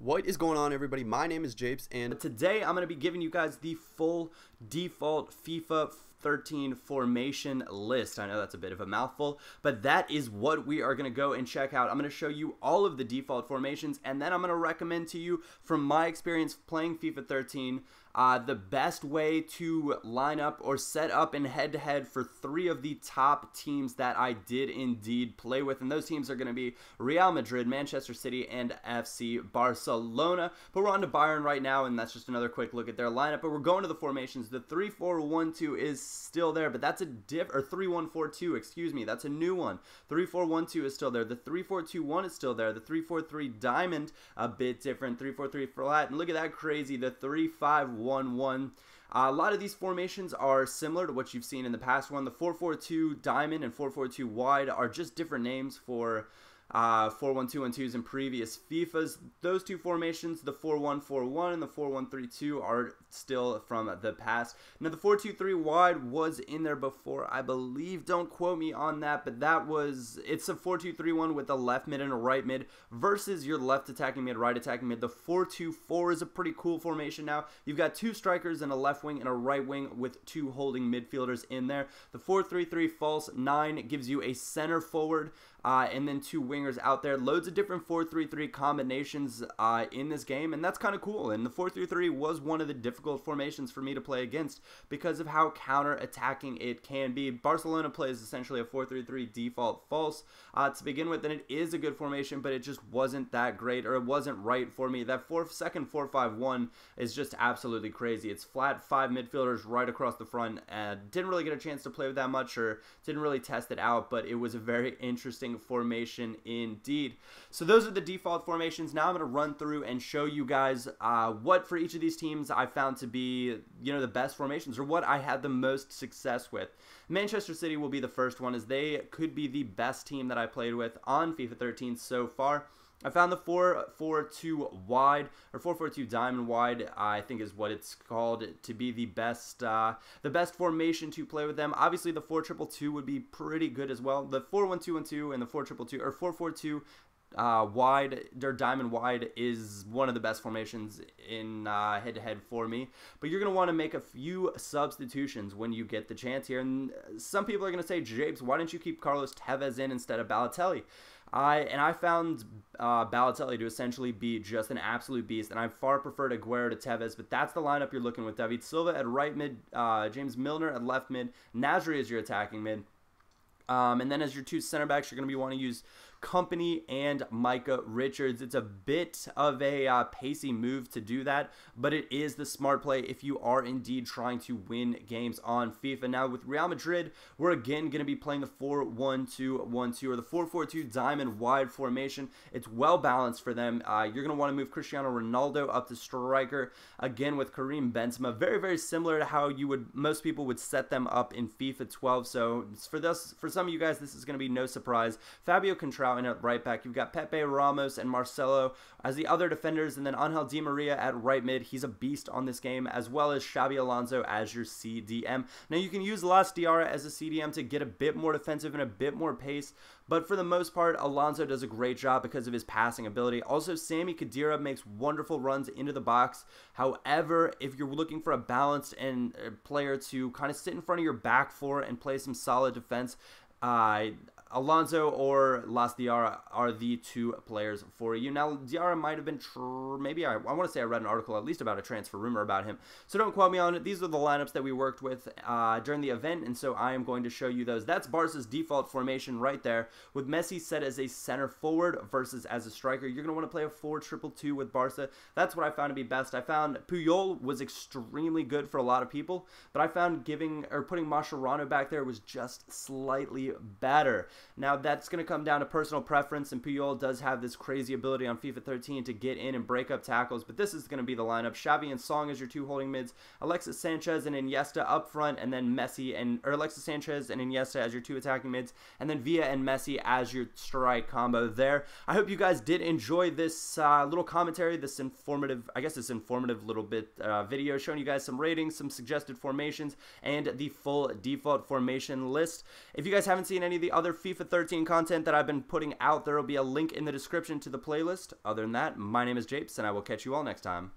What is going on, everybody? My name is Japes, and today I'm going to be giving you guys the full default FIFA 13 formation list. I know that's a bit of a mouthful, but that is what we are going to go and check out. I'm going to show you all of the default formations, and then I'm going to recommend to you, from my experience playing FIFA 13, the best way to line up or set up in head-to-head for 3 of the top teams that I did indeed play with. And those teams are going to be Real Madrid, Manchester City, and FC Barcelona. But we're on to Bayern right now, and that's just another quick look at their lineup. But we're going to the formations. The 3-4-1-2 is still there, but that's a or 3-1-4-2, excuse me. That's a new one. 3-4-1-2 is still there. The 3-4-2-1 is still there. The 3-4-3 diamond, a bit different. 3-4-3 flat. And look at that crazy. The 3-5-1-1. A lot of these formations are similar to what you've seen in the past one. The 4-4-2 diamond and 4-4-2 wide are just different names for 4-1-2-1-2s in previous FIFAs. Those two formations, the 4-1-4-1 and the 4-1-3-2, are still from the past. Now, the 4-2-3 wide was in there before, I believe. Don't quote me on that, but it's a 4-2-3-1 with a left mid and a right mid versus your left attacking mid, right attacking mid. The 4-2-4 is a pretty cool formation now. You've got 2 strikers and a left wing and a right wing with 2 holding midfielders in there. The 4-3-3 false 9 gives you a center forward and then 2 wingers out there. Loads of different 4-3-3 combinations in this game, and that's kind of cool. And the 4-3-3 was one of the difficult formations for me to play against because of how counter-attacking it can be. Barcelona plays essentially a 4-3-3 default false to begin with, and it is a good formation, but it just wasn't that great, or it wasn't right for me. That second 4-5-1 is just absolutely crazy. It's flat 5 midfielders right across the front, and didn't really get a chance to play with that much, or didn't really test it out, but it was a very interesting formation indeed. So those are the default formations. Now I'm going to run through and show you guys what for each of these teams I found to be, the best formations, or what I had the most success with. Manchester City will be the first one, as they could be the best team that I played with on FIFA 13 so far. I found the 4-4-2 wide, or 4-4-2 diamond wide, I think is what it's called, to be the best formation to play with them. Obviously, the 4-2-2 would be pretty good as well. The 4-1-2-1-2 and the 4-2-2, or 4-4-2 wide, or diamond wide, is one of the best formations in head-to-head for me. But you're going to want to make a few substitutions when you get the chance here. And some people are going to say, Japes, why didn't you keep Carlos Tevez in instead of Balotelli? I found Balotelli to essentially be just an absolute beast, and I far preferred Aguero to Tevez, but that's the lineup you're looking with. David Silva at right mid, James Milner at left mid, Nasri as your attacking mid. And then as your 2 center backs, you're going to be wanting to use Company and Micah Richards. It's a bit of a pacey move to do that, but it is the smart play if you are indeed trying to win games on FIFA. Now with Real Madrid, we're again going to be playing the 4-1-2-1-2, or the 4-4-2 diamond wide formation. It's well balanced for them. You're going to want to move Cristiano Ronaldo up to striker, again with Karim Benzema. Very, very similar to how most people would set them up in FIFA 12. So for some of you guys, this is going to be no surprise. Fabio Contrao in at right back. You've got Pepe, Ramos, and Marcelo as the other defenders, and then Angel Di Maria at right mid. He's a beast on this game, as well as Xabi Alonso as your CDM. Now you can use Las Diarra as a CDM to get a bit more defensive and a bit more pace, but for the most part, Alonso does a great job because of his passing ability. Also, Sami Khedira makes wonderful runs into the box. However, if you're looking for a balanced player to kind of sit in front of your back four and play some solid defense, Alonso or Las Diarra are the 2 players for you. Now, Diarra might have been, maybe I want to say I read an article at least about a transfer rumor about him, so don't quote me on it. These are the lineups that we worked with during the event, and so I am going to show you those. That's Barca's default formation right there, with Messi set as a center forward versus as a striker. You're going to want to play a 4-2-2 with Barca. That's what I found to be best. I found Puyol was extremely good for a lot of people, but I found putting Mascherano back there was just slightly better. Now, that's going to come down to personal preference, and Puyol does have this crazy ability on FIFA 13 to get in and break up tackles, but this is going to be the lineup. Xavi and Song as your 2 holding mids, Alexis Sanchez and Iniesta up front, and then Alexis Sanchez and Iniesta as your 2 attacking mids, and then Villa and Messi as your strike combo there. I hope you guys did enjoy this little commentary, this informative little bit video showing you guys some ratings, some suggested formations, and the full default formation list. If you guys haven't seen any of the other FIFA 13 content that I've been putting out. There will be a link in the description to the playlist. Other than that, my name is Japes, and I will catch you all next time.